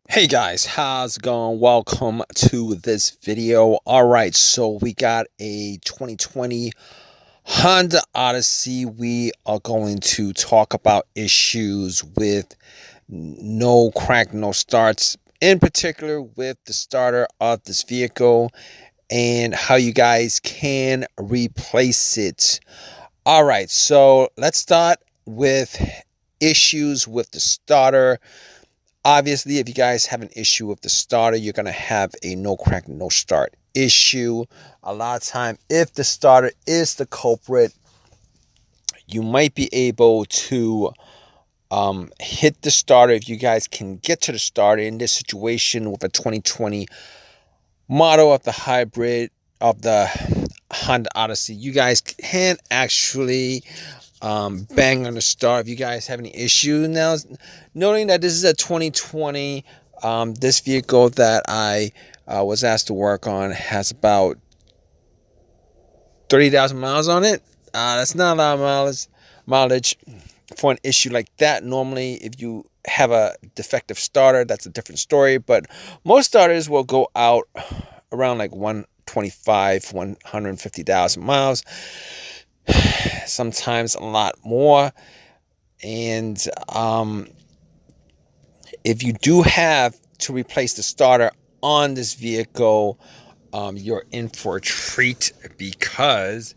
Hey guys, how's it going? Welcome to this video. All right, so we got a 2020 Honda Odyssey. We are going to talk about issues with no crank, no starts, in particular with the starter of this vehicle and how you guys can replace it. All right, so let's start with issues with the starter. Obviously, if you guys have an issue with the starter, you're going to have a no crank, no start issue. A lot of time, if the starter is the culprit, you might be able to hit the starter. If you guys can get to the starter in this situation with a 2020 model of the hybrid of the Honda Odyssey, you guys can actually bang on the start if you guys have any issue. Now, noting that this is a 2020, this vehicle that I was asked to work on has about 30,000 miles on it. That's not a lot of mileage for an issue like that. Normally, if you have a defective starter, that's a different story, but most starters will go out around like 125, 150,000 miles, sometimes a lot more. And if you do have to replace the starter on this vehicle, you're in for a treat, because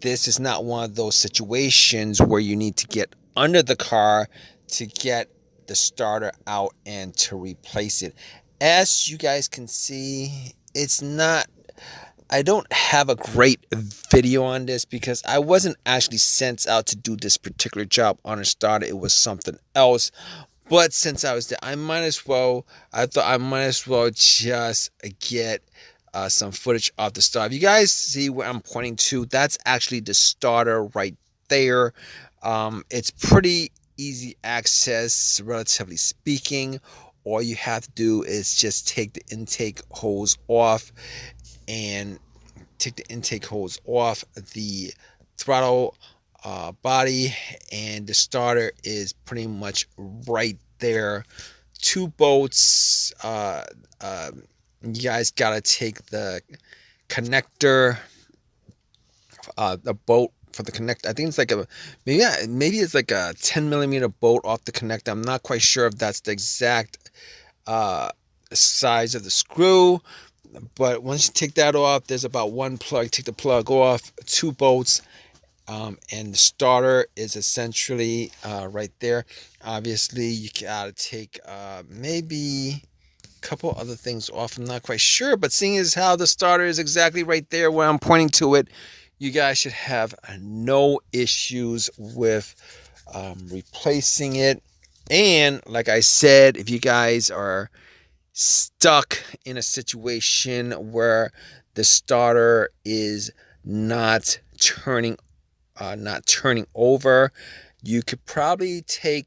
this is not one of those situations where you need to get under the car to get the starter out and to replace it. As you guys can see, it's not, I don't have a great video on this because I wasn't actually sent out to do this particular job on a starter. It was something else. But since I was there, I thought I might as well just get some footage of the starter. If you guys see where I'm pointing to, that's actually the starter right there. It's pretty easy access, relatively speaking. All you have to do is just take the intake hose off and take the intake hose off the throttle body, and the starter is pretty much right there. Two bolts. You guys gotta take the connector, the bolt for the connector. I think it's like maybe it's like a 10mm bolt off the connector. I'm not quite sure if that's the exact size of the screw. But once you take that off, there's about one plug. Take the plug off, two bolts, and the starter is essentially right there. Obviously, you gotta take maybe a couple other things off. I'm not quite sure, but seeing as how the starter is exactly right there where I'm pointing to it, you guys should have no issues with replacing it. And like I said, if you guys are stuck in a situation where the starter is not turning over, you could probably take,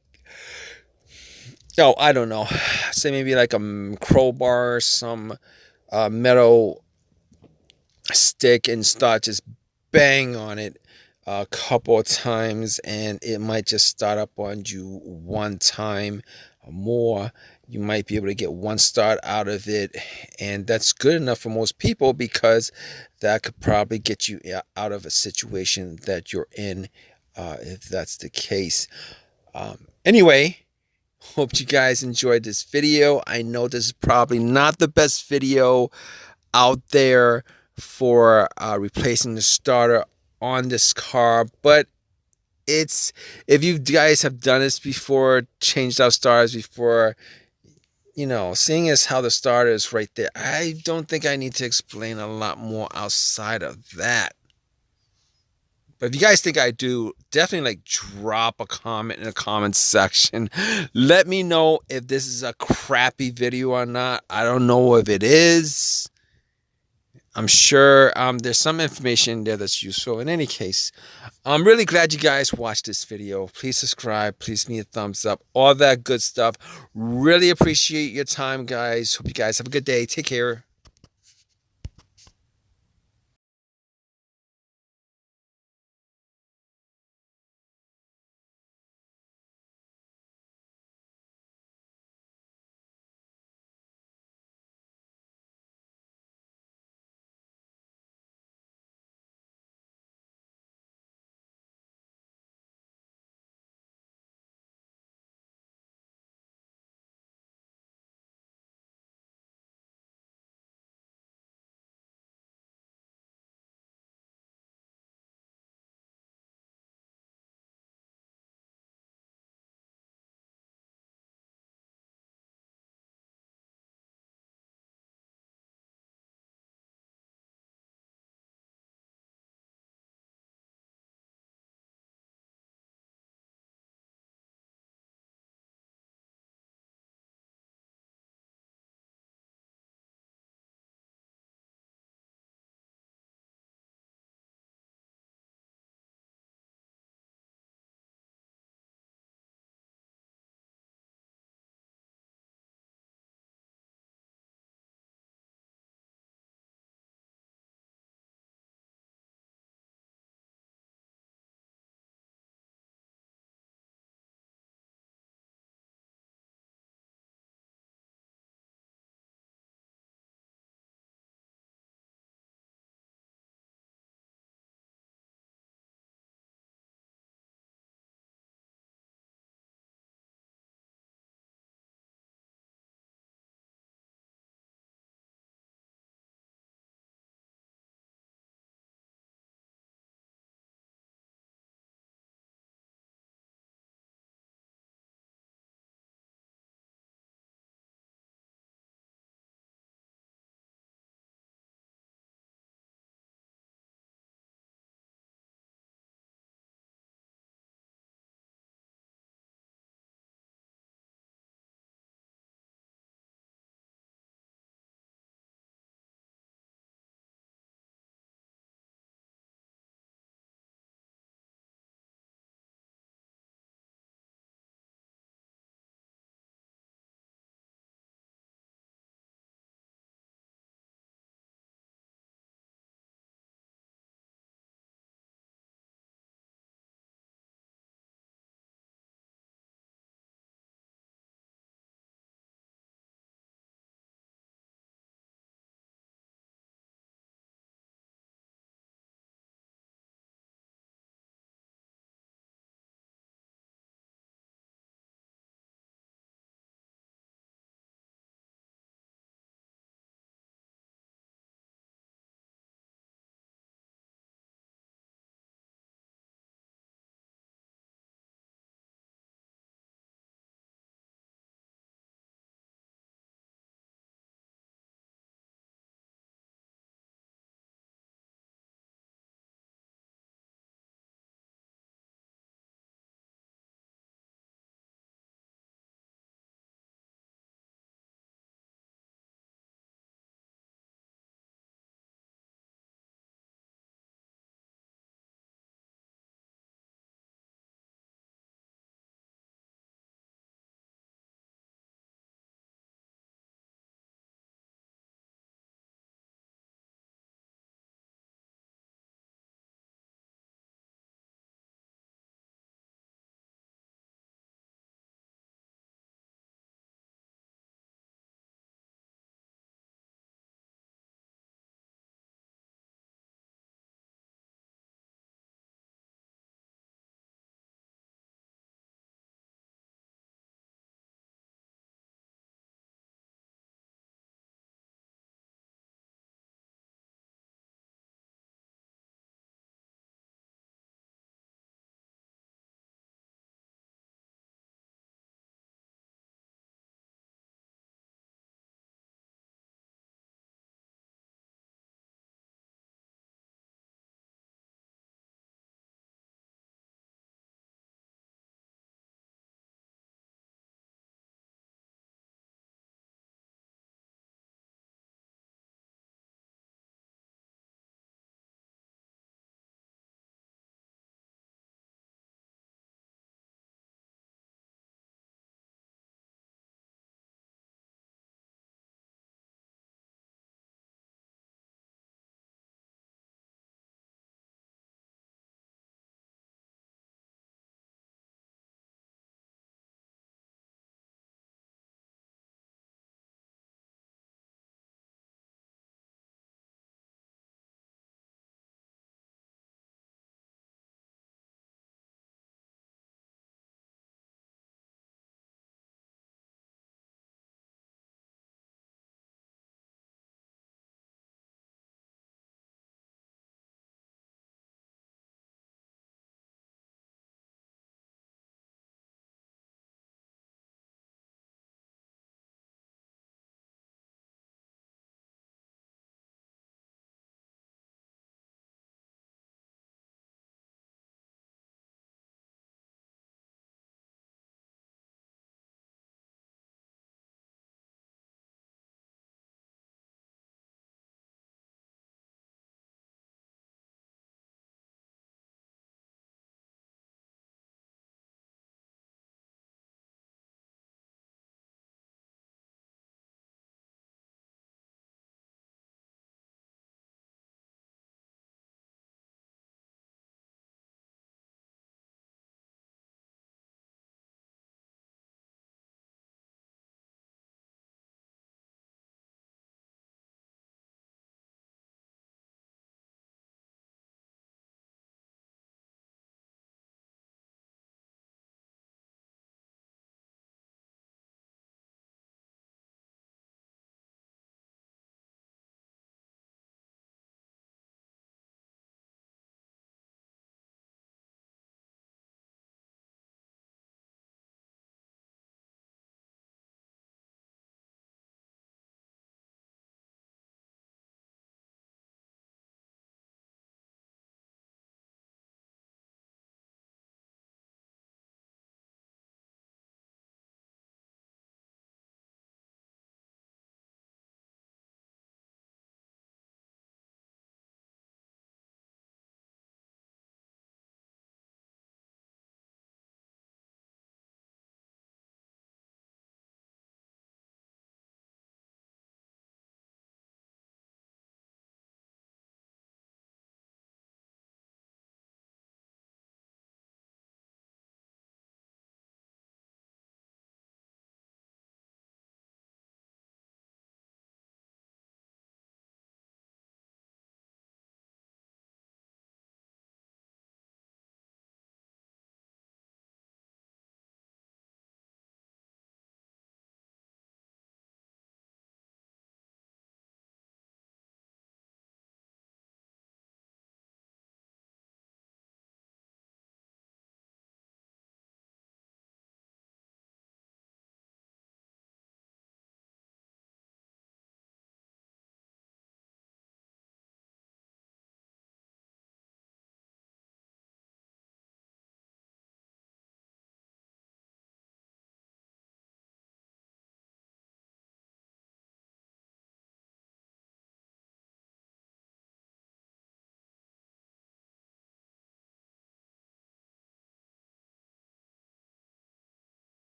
I don't know, say maybe like a crowbar or some metal stick and start just bang on it a couple of times, and it might just start up on you one time or more. You might be able to get one start out of it, and that's good enough for most people, because that could probably get you out of a situation that you're in, if that's the case. Anyway, hope you guys enjoyed this video. I know this is probably not the best video out there for replacing the starter on this car, but if you guys have done this before, changed out starters before, seeing as how the starter is right there, I don't think I need to explain a lot more outside of that. But if you guys think I do, definitely drop a comment in the comment section. Let me know if this is a crappy video or not. I don't know if it is. I'm sure there's some information there that's useful. In any case, I'm really glad you guys watched this video. Please subscribe. Please give me a thumbs up. All that good stuff. Really appreciate your time, guys. Hope you guys have a good day. Take care.